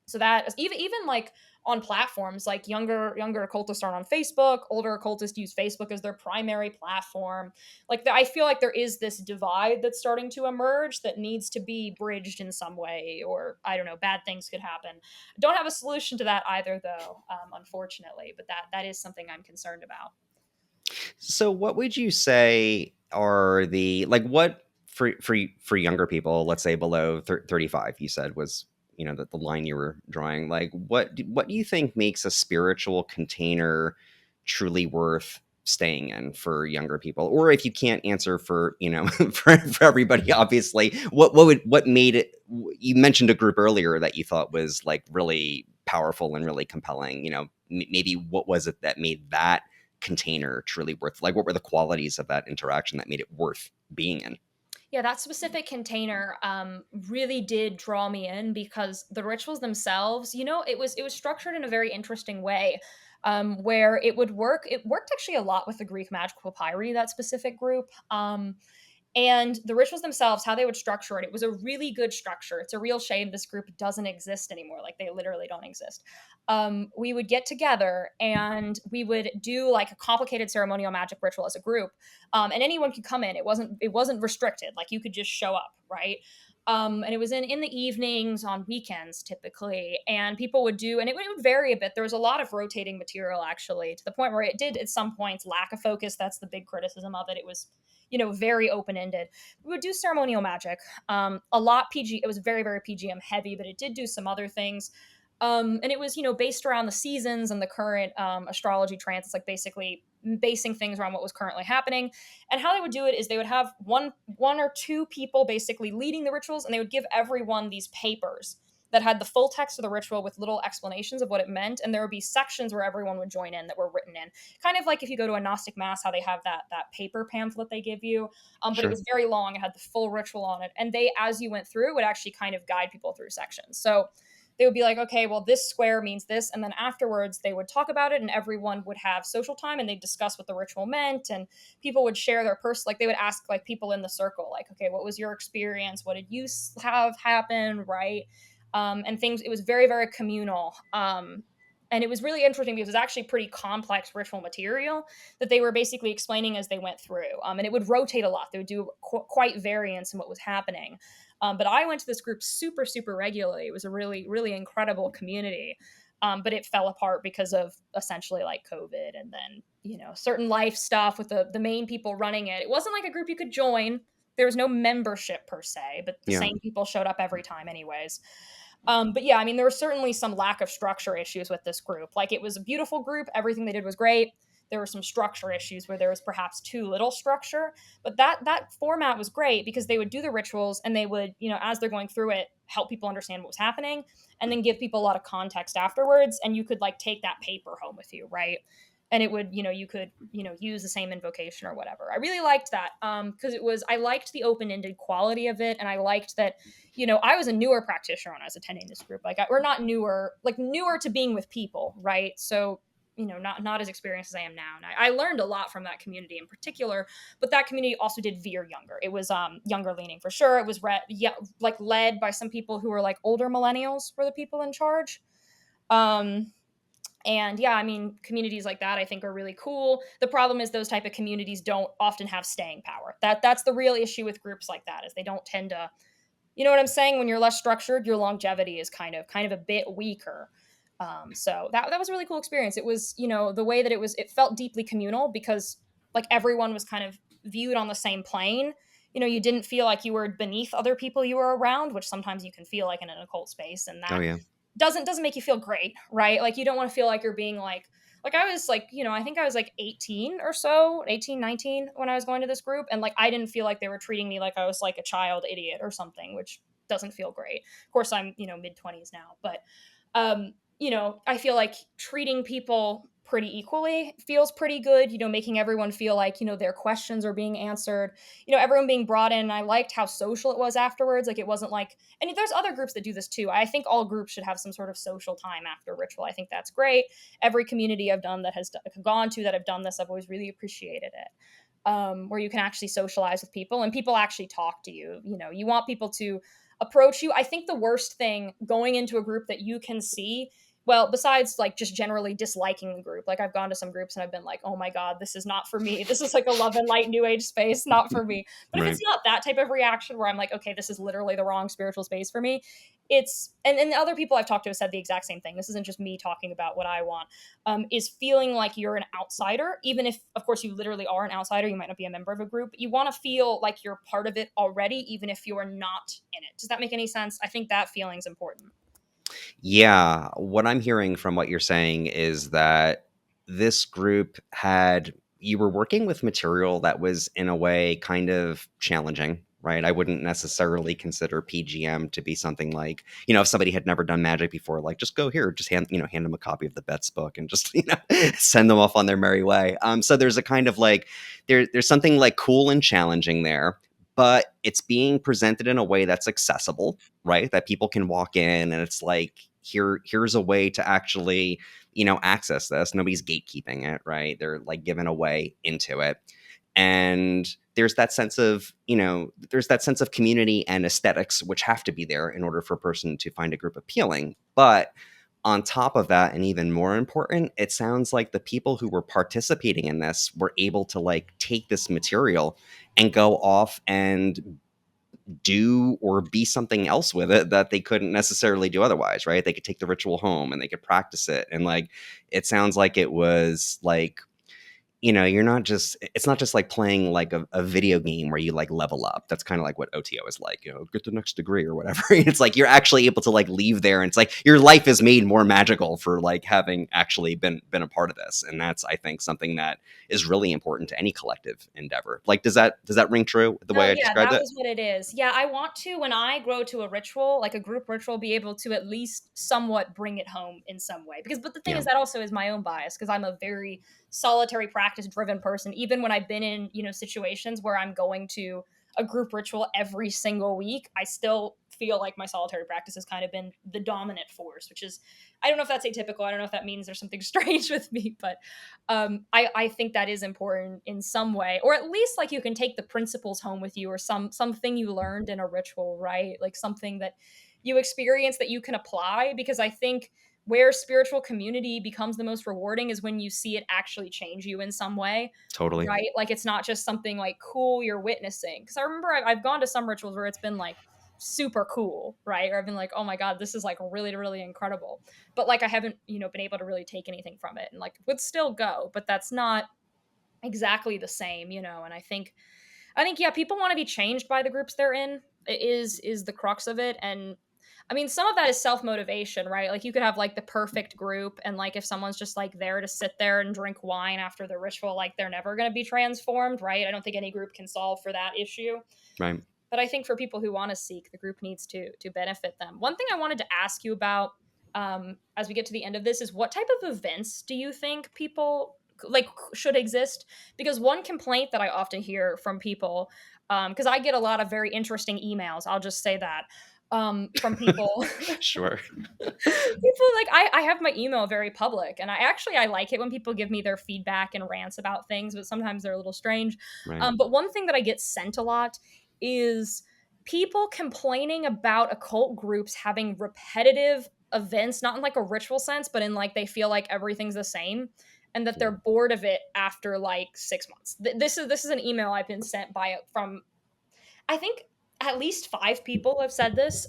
So that even like on platforms, like younger occultists aren't on Facebook, older occultists use Facebook as their primary platform. Like I feel like there is this divide that's starting to emerge that needs to be bridged in some way, or I don't know, bad things could happen. Don't have a solution to that either, though, unfortunately, but that is something I'm concerned about. So what would you say are the like what for younger people, let's say below 35, you said was, the line you were drawing, like what do you think makes a spiritual container truly worth staying in for younger people? Or if you can't answer for, for everybody, obviously, what made it, you mentioned a group earlier that you thought was like really powerful and really compelling, maybe what was it that made that container truly worth, like what were the qualities of that interaction that made it worth being in? Yeah, that specific container really did draw me in, because the rituals themselves, it was structured in a very interesting way, where it would work. It worked actually a lot with the Greek magical papyri, that specific group. And the rituals themselves, how they would structure it, it was a really good structure. It's a real shame this group doesn't exist anymore. Like they literally don't exist. We would get together and we would do like a complicated ceremonial magic ritual as a group, and anyone could come in. It wasn't restricted. Like you could just show up, right? And it was in the evenings on weekends typically, and people would do, and it would vary a bit. There was a lot of rotating material actually, to the point where it did at some points lack a focus. That's the big criticism of it. It was very open ended. We would do ceremonial magic, a lot PG. It was very, very PGM heavy, but it did do some other things. And it was, based around the seasons and the current astrology transits, like basically basing things around what was currently happening. And how they would do it is they would have one or two people basically leading the rituals, and they would give everyone these papers that had the full text of the ritual with little explanations of what it meant, and there would be sections where everyone would join in that were written in, kind of like if you go to a Gnostic mass, how they have that paper pamphlet they give you. But it Sure. was very long. It had the full ritual on it, and they, as you went through, would actually kind of guide people through sections. So they would be like, okay, well, this square means this, and then afterwards they would talk about it, and everyone would have social time, and they'd discuss what the ritual meant, and people would share their like they would ask like people in the circle, like, okay, what was your experience? What did you have happen, right? And things. It was very, very communal. And it was really interesting because it was actually pretty complex ritual material that they were basically explaining as they went through. And it would rotate a lot. They would do quite variance in what was happening. But I went to this group super, super regularly. It was a really, really incredible community. But it fell apart because of essentially like COVID, and then, certain life stuff with the main people running it. It wasn't like a group you could join. There was no membership per se, but the Yeah. same people showed up every time anyways. But yeah, I mean, there were certainly some lack of structure issues with this group. Like, it was a beautiful group. Everything they did was great. There were some structure issues where there was perhaps too little structure, but that format was great because they would do the rituals, and they would, as they're going through it, help people understand what was happening, and then give people a lot of context afterwards. And you could like take that paper home with you, right? And it would, you could, use the same invocation or whatever. I really liked that, because I liked the open-ended quality of it, and I liked that, I was a newer practitioner when I was attending this group. Like, we're not newer, like newer to being with people, right? So, not as experienced as I am now. And I learned a lot from that community in particular, but that community also did veer younger. It was younger leaning for sure. It was yeah, like led by some people who were like older millennials were the people in charge. Um, and yeah, I mean, communities like that I think are really cool. The problem is those type of communities don't often have staying power. That's the real issue with groups like that, is they don't tend to, you know what I'm saying? When you're less structured, your longevity is kind of a bit weaker. So that was a really cool experience. It was, the way that it felt deeply communal, because like everyone was kind of viewed on the same plane. You didn't feel like you were beneath other people you were around, which sometimes you can feel like in an occult space, and Oh that yeah. doesn't make you feel great, right? Like you don't want to feel like you're being like I was like, I think I was like 18 or so, 18, 19 when I was going to this group, and like I didn't feel like they were treating me like I was like a child idiot or something, which doesn't feel great. Of course, I'm, mid 20s now, but I feel like treating people pretty equally feels pretty good, making everyone feel like, their questions are being answered, everyone being brought in. And I liked how social it was afterwards. Like it wasn't like, and there's other groups that do this too. I think all groups should have some sort of social time after ritual. I think that's great. Every community I've done that has gone to that have done this, I've always really appreciated it. Where you can actually socialize with people and people actually talk to you. You want people to approach you. I think the worst thing going into a group that you can see, well, besides like just generally disliking the group, like I've gone to some groups and I've been like, oh my God, this is not for me. This is like a love and light new age space, not for me. But if Right. it's not that type of reaction where I'm like, okay, this is literally the wrong spiritual space for me, it's, and other people I've talked to have said the exact same thing. This isn't just me talking about what I want, is feeling like you're an outsider, even if, of course, you literally are an outsider. You might not be a member of a group, but you want to feel like you're part of it already, even if you're not in it. Does that make any sense? I think that feeling's important. Yeah, what I'm hearing from what you're saying is that this group had you were working with material that was in a way kind of challenging, right? I wouldn't necessarily consider PGM to be something like, if somebody had never done magic before, like just go here, just hand them a copy of the Bet's book and just, send them off on their merry way. So there's a kind of like there's something like cool and challenging there, but it's being presented in a way that's accessible, right? That people can walk in and it's like, here's a way to actually, access this. Nobody's gatekeeping it, right? They're like given a way into it. And there's that sense of community and aesthetics which have to be there in order for a person to find a group appealing. But on top of that, and even more important, it sounds like the people who were participating in this were able to like take this material and go off and do or be something else with it that they couldn't necessarily do otherwise, right? They could take the ritual home and they could practice it. And like, it sounds like it was like, it's not just like playing like a video game where you like level up. That's kind of like what OTO is like, get the next degree or whatever. It's like you're actually able to like leave there and it's like your life is made more magical for like having actually been a part of this. And that's, I think, something that is really important to any collective endeavor. Like, does that ring true the No, way I yeah, described that it? was what it is. Yeah, I want to, when I grow to a ritual, like a group ritual, be able to at least somewhat bring it home in some way. But the thing Yeah. is, that also is my own bias because I'm a very solitary practice driven person. Even when I've been in, situations where I'm going to a group ritual every single week, I still feel like my solitary practice has kind of been the dominant force, which is, I don't know if that's atypical. I don't know if that means there's something strange with me, but I think that is important in some way, or at least like you can take the principles home with you, or something you learned in a ritual, right? Like something that you experience that you can apply. Because I think where spiritual community becomes the most rewarding is when you see it actually change you in some way, Totally. right? Like it's not just something like cool you're witnessing. Because I remember I've gone to some rituals where it's been like super cool, right? Or I've been like, oh my god, this is like really really incredible, but like I haven't been able to really take anything from it, and like would still go, but that's not exactly the same. And I think yeah, people want to be changed by the groups they're in. It is the crux of it. And I mean, some of that is self-motivation, right? Like you could have like the perfect group, and like if someone's just like there to sit there and drink wine after the ritual, like they're never going to be transformed, right? I don't think any group can solve for that issue. Right. But I think for people who want to seek, the group needs to benefit them. One thing I wanted to ask you about, as we get to the end of this, is what type of events do you think people like should exist? Because one complaint that I often hear from people, because I get a lot of very interesting emails, I'll just say that, from people. Sure. People like I have my email very public, and I like it when people give me their feedback and rants about things, but sometimes they're a little strange. Right. But one thing that I get sent a lot is people complaining about occult groups having repetitive events, not in like a ritual sense, but in like they feel like everything's the same, and that Mm. they're bored of it after like 6 months. This is an email I've been sent by from, I think, at least 5 people have said this,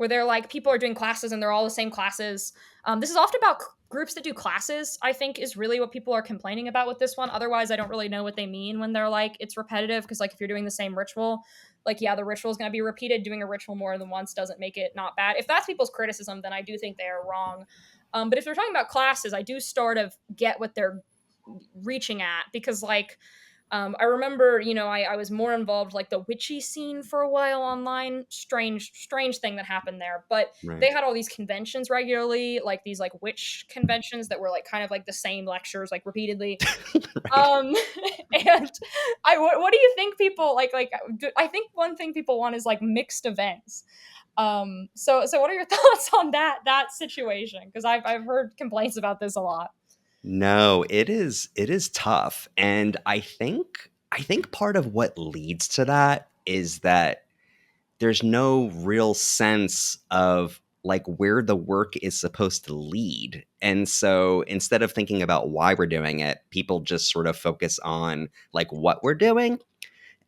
where they're like people are doing classes and they're all the same classes. This is often about groups that do classes, I think, is really what people are complaining about with this one. Otherwise, I don't really know what they mean when they're like it's repetitive, because like if you're doing the same ritual, like yeah, the ritual is going to be repeated. Doing a ritual more than once doesn't make it not bad. If that's people's criticism, then I do think they are wrong. But if they're talking about classes, I do sort of get what they're reaching at, because like I remember, I was more involved like the witchy scene for a while online. Strange thing that happened there. But Right. they had all these conventions regularly, like these like witch conventions that were like kind of like the same lectures like repeatedly. Right. Um, and what do you think people I think one thing people want is like mixed events. So what are your thoughts on that situation? Because I've heard complaints about this a lot. No, it is tough. And I think part of what leads to that is that there's no real sense of like where the work is supposed to lead. And so instead of thinking about why we're doing it, people just sort of focus on like what we're doing.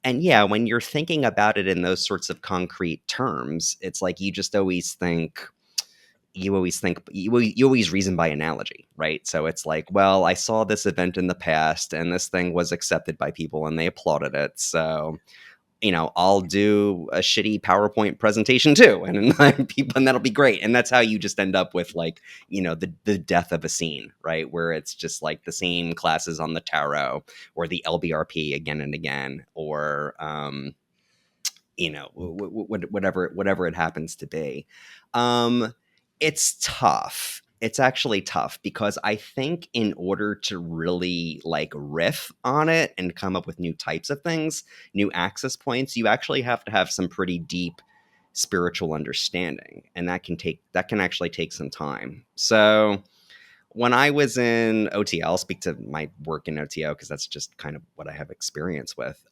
And yeah, when you're thinking about it in those sorts of concrete terms, it's like you always reason by analogy, right? So it's like, well, I saw this event in the past and this thing was accepted by people and they applauded it. So I'll do a shitty PowerPoint presentation too, and people, and that'll be great. And that's how you just end up with like, the death of a scene, right? Where it's just like the same classes on the tarot or the LBRP again and again, or whatever it happens to be. Um, it's tough. It's actually tough because I think in order to really like riff on it and come up with new types of things, new access points, you actually have to have some pretty deep spiritual understanding, and that can actually take some time. So when I was in OTO, I'll speak to my work in OTO because that's just kind of what I have experience with.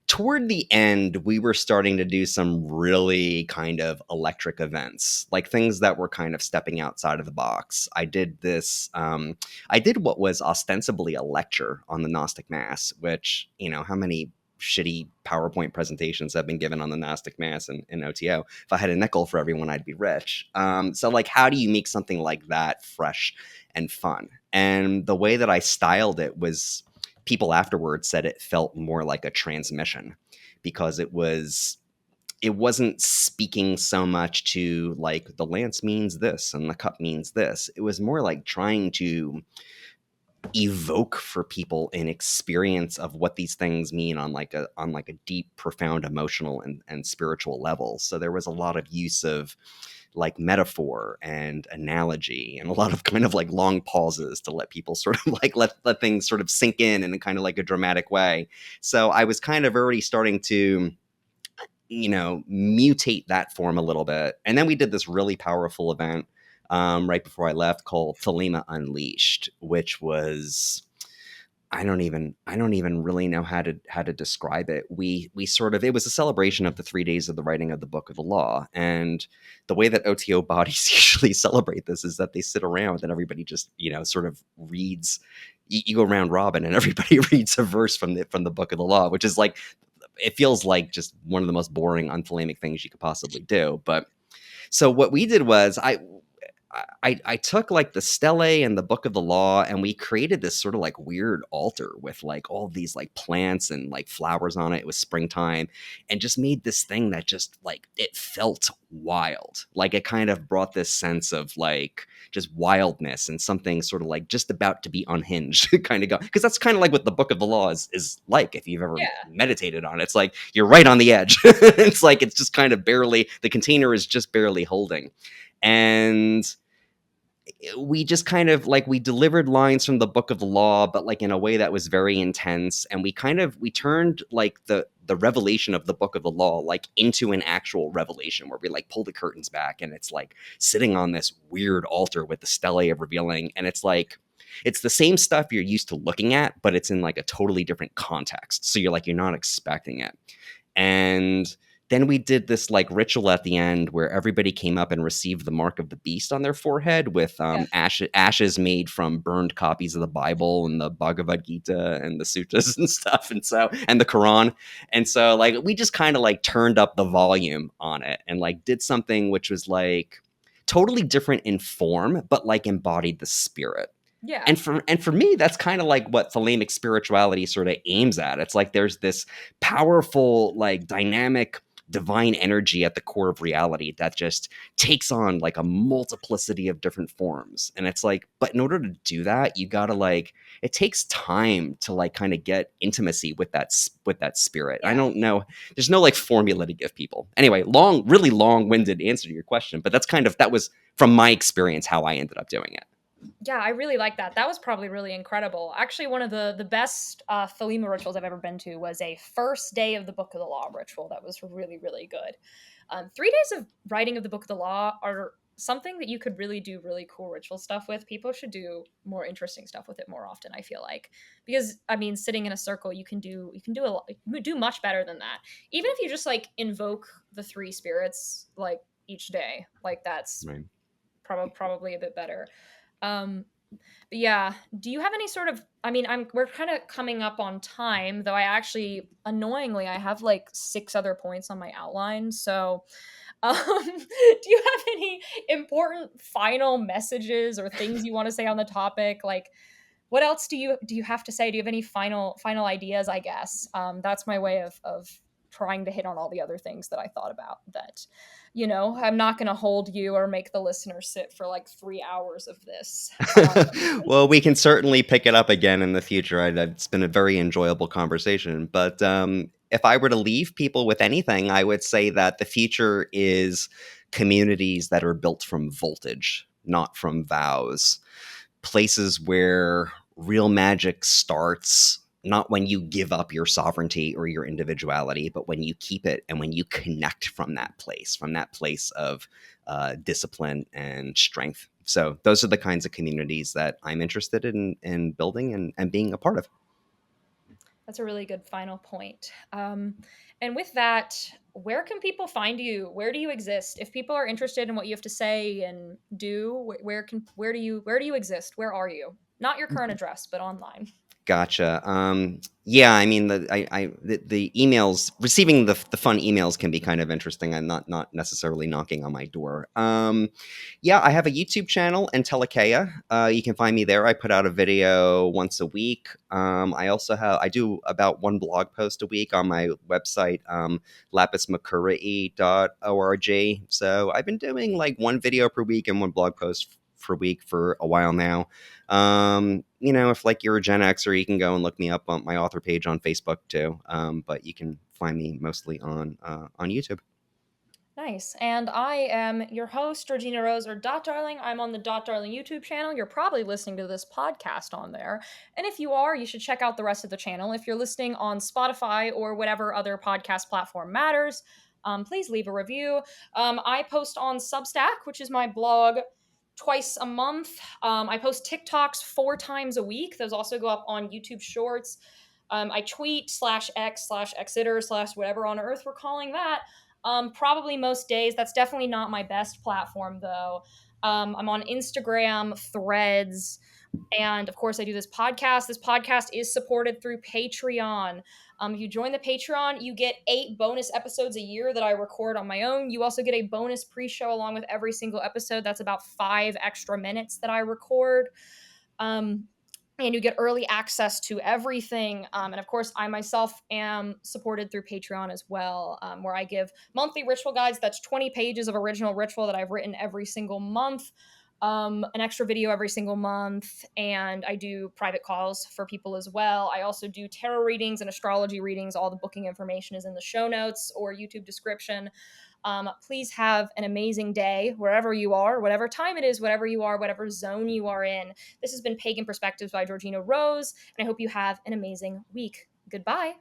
Toward the end, we were starting to do some really kind of electric events, like things that were kind of stepping outside of the box. I did this. I did what was ostensibly a lecture on the Gnostic Mass, which, how many shitty PowerPoint presentations have been given on the Gnostic Mass in OTO. If I had a nickel for everyone, I'd be rich. So like, how do you make something like that fresh and fun? And the way that I styled it was, people afterwards said it felt more like a transmission, because it wasn't speaking so much to like the lance means this and the cup means this. It was more like trying to evoke for people an experience of what these things mean on like a deep, profound emotional and spiritual level. So there was a lot of use of like metaphor and analogy, and a lot of kind of like long pauses to let people sort of like let things sort of sink in a kind of like a dramatic way. So I was kind of already starting to mutate that form a little bit. And then we did this really powerful event right before I left called Thelema Unleashed, which was, I don't even really know how to describe it. We sort of, it was a celebration of the 3 days of the writing of the Book of the Law. And the way that OTO bodies usually celebrate this is that they sit around and everybody just, sort of reads. You go round robin and everybody reads a verse from the Book of the Law, which is like, it feels like just one of the most boring, unthelemic things you could possibly do. But so what we did was I took like the stele and the Book of the Law, and we created this sort of like weird altar with like all these like plants and like flowers on it. It was springtime, and just made this thing that just like it felt wild. Like it kind of brought this sense of like just wildness and something sort of like just about to be unhinged kind of go, because that's kind of like what the Book of the Law is like. If you've ever Yeah. meditated on it, it's like you're right on the edge. It's like it's just kind of barely, the container is just barely holding. And we just kind of like, we delivered lines from the Book of the Law, but like in a way that was very intense. And we turned like the revelation of the Book of the Law like into an actual revelation, where we like pull the curtains back and it's like sitting on this weird altar with the stele of revealing. And it's like, it's the same stuff you're used to looking at, but it's in like a totally different context. So you're not expecting it. And Then we did this like ritual at the end where everybody came up and received the mark of the beast on their forehead with Yeah. ashes made from burned copies of the Bible and the Bhagavad Gita and the sutras and stuff, and the Quran. And so like we just kind of like turned up the volume on it and like did something which was like totally different in form, but like embodied the spirit. Yeah. And for me, that's kind of like what Thelemic spirituality sort of aims at. It's like there's this powerful, like dynamic divine energy at the core of reality that just takes on like a multiplicity of different forms. And it's like, but in order to do that, you gotta like it takes time to like kind of get intimacy with that spirit. I Yeah. don't know. There's no like formula to give people. Anyway, really long-winded answer to your question, but that was from my experience how I ended up doing it. Yeah, I really like that. That was probably really incredible. Actually, one of the best Thelema rituals I've ever been to was a first day of the Book of the Law ritual. That was really, really good. 3 days of writing of the Book of the Law are something that you could really do really cool ritual stuff with. People should do more interesting stuff with it more often, I feel like. Because I mean, sitting in a circle, you can do a lot, you can do much better than that. Even if you just like invoke the three spirits like each day, like that's Right. probably a bit better. Um, but yeah, do you have any sort of? I mean, we're kind of coming up on time, though. I actually, annoyingly, I have like six other points on my outline. So, do you have any important final messages or things you want to say on the topic? Like, what else do you have to say? Do you have any final ideas? I guess that's my way of trying to hit on all the other things that I thought about. That I'm not going to hold you or make the listener sit for like 3 hours of this. Well, we can certainly pick it up again in the future. It's been a very enjoyable conversation. But if I were to leave people with anything, I would say that the future is communities that are built from voltage, not from vows. Places where real magic starts not when you give up your sovereignty or your individuality, but when you keep it and when you connect from that place of discipline and strength. So those are the kinds of communities that I'm interested in building and being a part of. That's a really good final point. And with that, where can people find you? Where do you exist? If people are interested in what you have to say and do, where do you exist? Where are you? Not your current address, but online. Gotcha. Yeah, I mean, the emails, receiving the fun emails can be kind of interesting. I'm not necessarily knocking on my door. Yeah, I have a YouTube channel, Entelecheia. You can find me there. I put out a video once a week. I do about one blog post a week on my website, lapismcurry.org. So I've been doing like one video per week and one blog post per week for a while now. If like you're a Gen Xer, you can go and look me up on my author page on Facebook too. But you can find me mostly on YouTube. Nice. And I am your host, Georgina Rose, or Dot Darling. I'm on the Dot Darling YouTube channel. You're probably listening to this podcast on there. And if you are, you should check out the rest of the channel. If you're listening on Spotify or whatever other podcast platform matters, please leave a review. I post on Substack, which is my blog, twice a month. I post TikToks 4 times a week. Those also go up on YouTube Shorts. I tweet /x/exitor/ whatever on earth we're calling that. Probably most days. That's definitely not my best platform, though. I'm on Instagram, Threads, and of course, I do this podcast. This podcast is supported through Patreon. If you join the Patreon, you get 8 bonus episodes a year that I record on my own. You also get a bonus pre-show along with every single episode. That's about 5 extra minutes that I record. And you get early access to everything. And of course, I myself am supported through Patreon as well, where I give monthly ritual guides. That's 20 pages of original ritual that I've written every single month, an extra video every single month, and I do private calls for people as well. I also do tarot readings and astrology readings. All the booking information is in the show notes or YouTube description. Please have an amazing day wherever you are, whatever time it is, whatever you are, whatever zone you are in. This has been Pagan Perspectives by Georgina Rose, and I hope you have an amazing week. Goodbye.